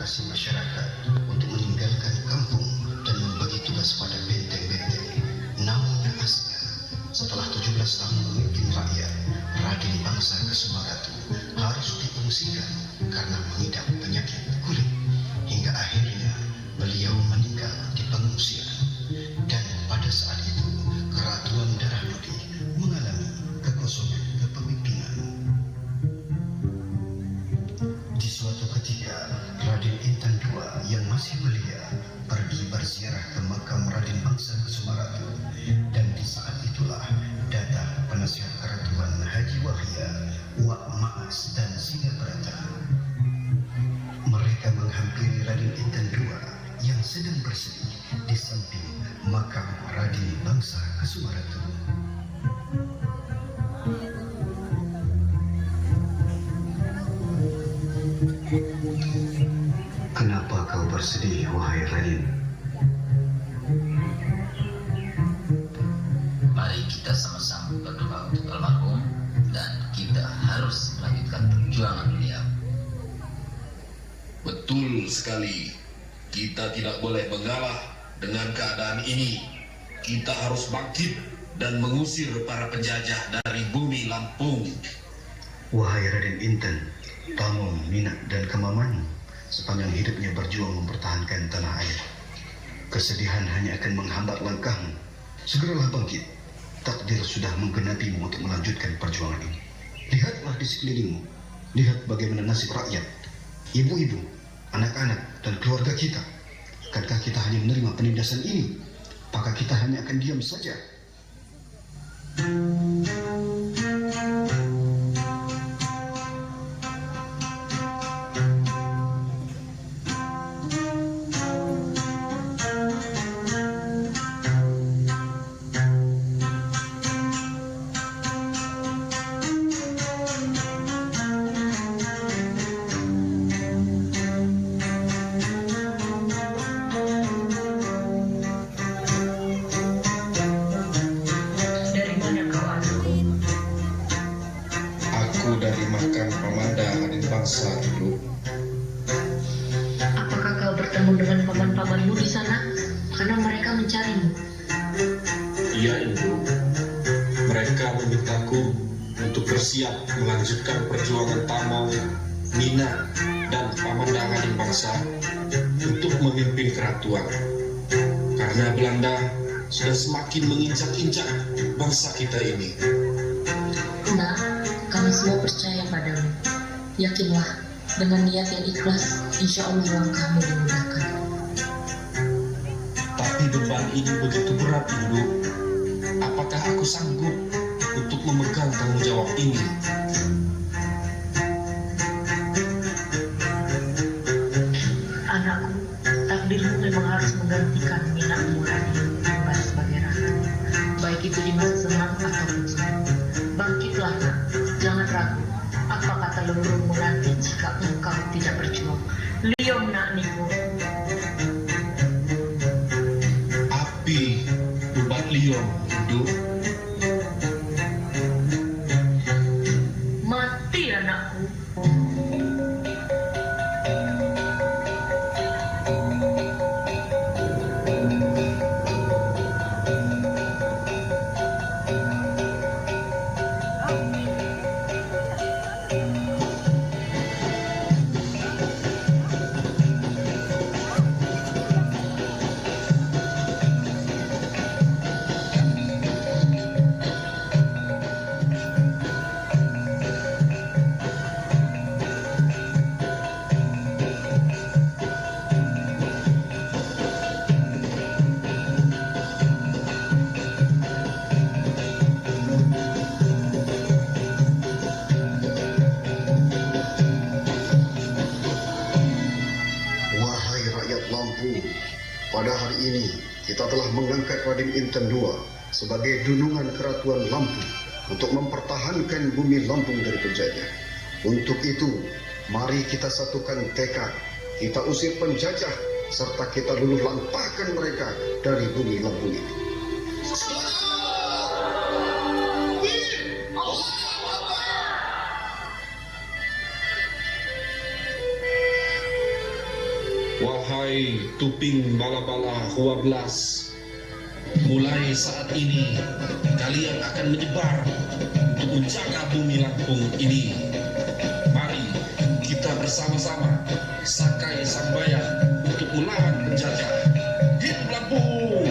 memprovokasi masyarakat untuk meninggalkan kampung dan membagi tugas pada benteng-benteng. Namun naasnya, setelah 17 tahun memimpin rakyat, Raden Bangsa Kesumaratu harus diungsikan karena mengidap penyakit kulit. Hingga akhirnya beliau meninggal di pengungsian. Dan pada saat itu, Keratuan Darah Putih mengalami kekosongan kepemimpinan. Di suatu ketika, Raden Intan II yang masih belia pergi berziarah ke makam Raden Bangsa Kesumaratu, dan di saat itulah datang penasihat kerajaan Haji Wahya, Wak Maas dan Singabrata. Mereka menghampiri Raden Intan II yang sedang bersedih di samping makam Raden Bangsa Kesumaratu. Kenapa kau bersedih, wahai Raden? Mari kita sama-sama berdoa untuk almarhum dan kita harus melanjutkan perjuangan beliau. Betul sekali. Kita tidak boleh mengalah dengan keadaan ini. Kita harus bangkit dan mengusir para penjajah dari bumi Lampung. Wahai Raden Intan, Tamong, Minak, dan Kemamanu sepanjang hidupnya berjuang mempertahankan tanah air. Kesedihan hanya akan menghambat langkahmu. Segeralah bangkit. Takdir sudah menggenapimu untuk melanjutkan perjuangan ini. Lihatlah di sekelilingmu. Lihat bagaimana nasib rakyat, ibu-ibu, anak-anak, dan keluarga kita. Akankah kita hanya menerima penindasan ini? Apakah kita hanya akan diam saja? Dari makam Pamanda Raden Bangsa dulu. Apakah kau bertemu dengan paman-pamanmu di sana? Karena mereka mencarimu. Iya, Ibu. Mereka memintaku untuk bersiap melanjutkan perjuangan Tamong, Mina, dan Pamanda Raden Bangsa untuk memimpin keratuan. Karena Belanda sudah semakin menginjak-injak bangsa kita ini. Nah, kami semua percaya padamu. Yakinlah, dengan niat yang ikhlas, insya Allah langkahmu dimudahkan. Tapi beban ini begitu berat, Ibu. Apakah aku sanggup untuk memegang tanggung jawab ini? Anakku, takdirmu memang harus menggantikan minatmu Raden kembali sebagai ratu. Baik itu di masa senang ataupun sulit. Bangkitlah, nak. Jangan ragu. Apa kata leluhurmu nanti jika engkau tidak berjuang? Liom nak niku. Api bubat liom, Ibu. Mati anakku. Pada hari ini, kita telah mengangkat Raden Intan II sebagai dunungan Keratuan Lampung untuk mempertahankan bumi Lampung dari penjajah. Untuk itu, mari kita satukan tekad, kita usir penjajah, serta kita luluh lantahkan mereka dari bumi Lampung ini. Wahai tuping bala-bala 12, mulai saat ini kalian akan menyebar untuk menjaga bumi Lampung ini. Mari kita bersama-sama Sakai Sambayan untuk melawan penjajah. Hidup Lampung!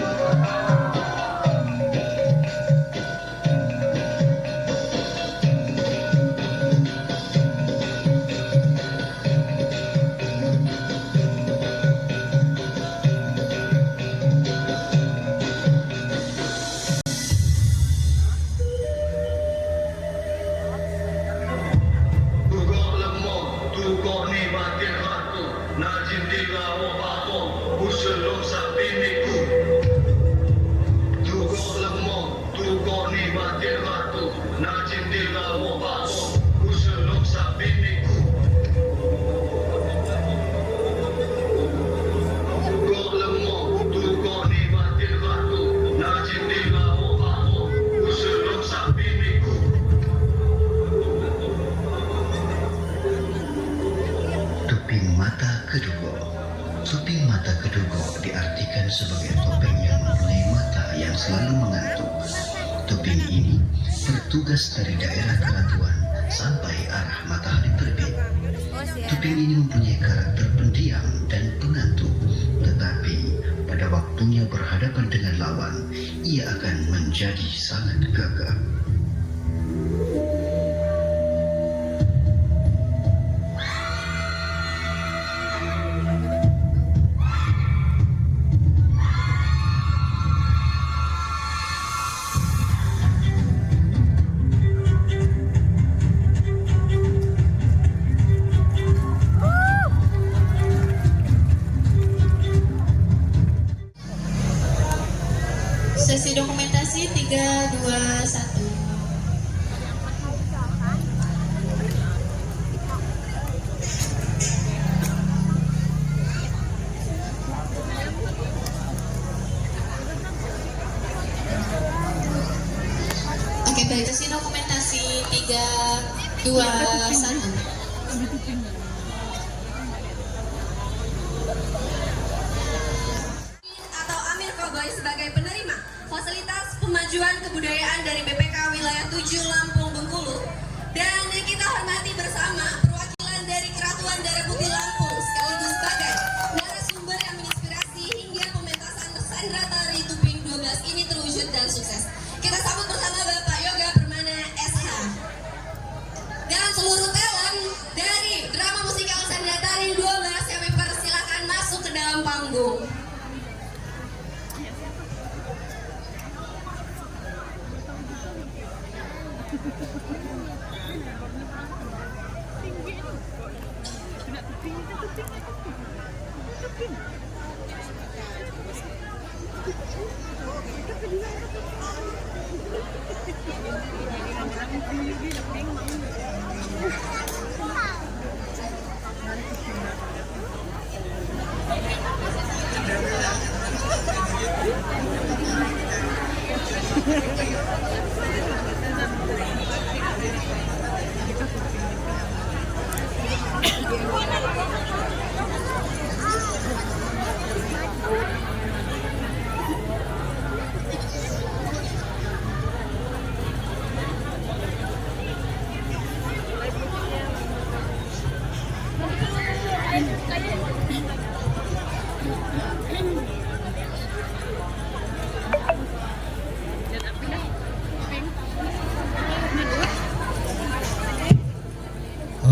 Topeng mata kedugo diartikan sebagai topeng yang mempunyai mata yang selalu mengantuk. Topeng ini bertugas dari daerah keratuan sampai arah matahari terbit. Topeng ini mempunyai karakter pendiam dan pengantuk, tetapi pada waktunya berhadapan dengan lawan, ia akan menjadi sangat gagah. Sesi dokumentasi 3, 2, 1. Oke, baik, sesi dokumentasi 3, 2, 1. Sebagai penerima fasilitas pemajuan kebudayaan dari BPK Wilayah 7 Lampung Bengkulu, dan yang kita hormati bersama perwakilan dari Keratuan Darah Putih Lampung sekaligus sebagai narasumber yang menginspirasi hingga pementasan Sandra Tari Tuping 12 ini terwujud dan sukses. Kita sambut bersama Bapak Yoga Permana SH dan seluruh talent dari drama musikal Sandra Tari 12 yang dipersilakan masuk ke dalam panggung.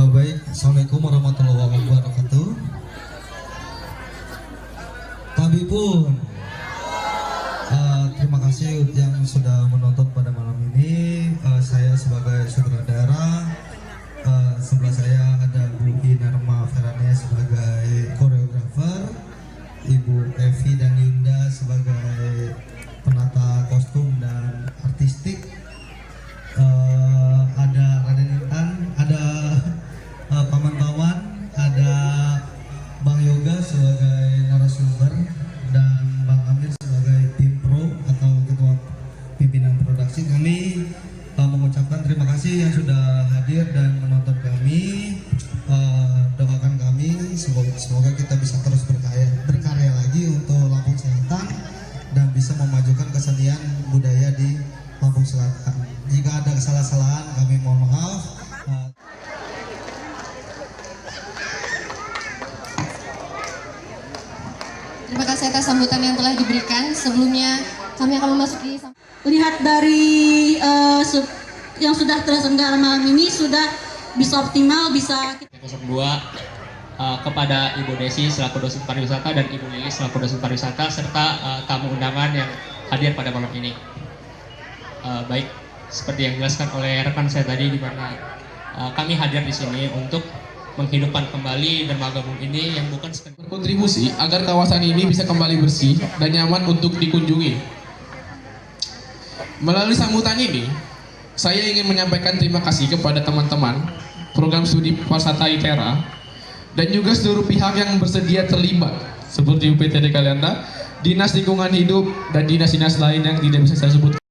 Baik, Assalamualaikum warahmatullahi wabarakatuh. Tapi pun terima kasih yang sudah menonton pada malam ini. Saya sebagai sutradara, sebelah saya ada Bu Inarma Ferania sebagai koreografer, Ibu Evi dan Yunda sebagai penata kostum dan artistik, ada Raden Intan, ada Paman Bawan, ada Bang Yoga sebagai narasumber, dan Bang Amir sebagai tim pro atau ketua pimpinan produksi. Kami mengucapkan terima kasih yang sudah Terima kasih atas sambutan yang telah diberikan. Sebelumnya kami akan memasuki lihat dari yang sudah terselenggara malam ini sudah bisa optimal, bisa 02 kepada Ibu Desi selaku dosen pariwisata dan Ibu Lilis selaku dosen pariwisata serta tamu undangan yang hadir pada malam ini. Baik, seperti yang dijelaskan oleh rekan saya tadi, di mana kami hadir di sini untuk menghidupkan kembali dermaga Bung ini yang bukan sekedar kontribusi agar kawasan ini bisa kembali bersih dan nyaman untuk dikunjungi. Melalui sambutan ini, saya ingin menyampaikan terima kasih kepada teman-teman program studi pariwisata ITERA dan juga seluruh pihak yang bersedia terlibat seperti UPTD Kalianda, Dinas Lingkungan Hidup, dan dinas-dinas lain yang tidak bisa saya sebut.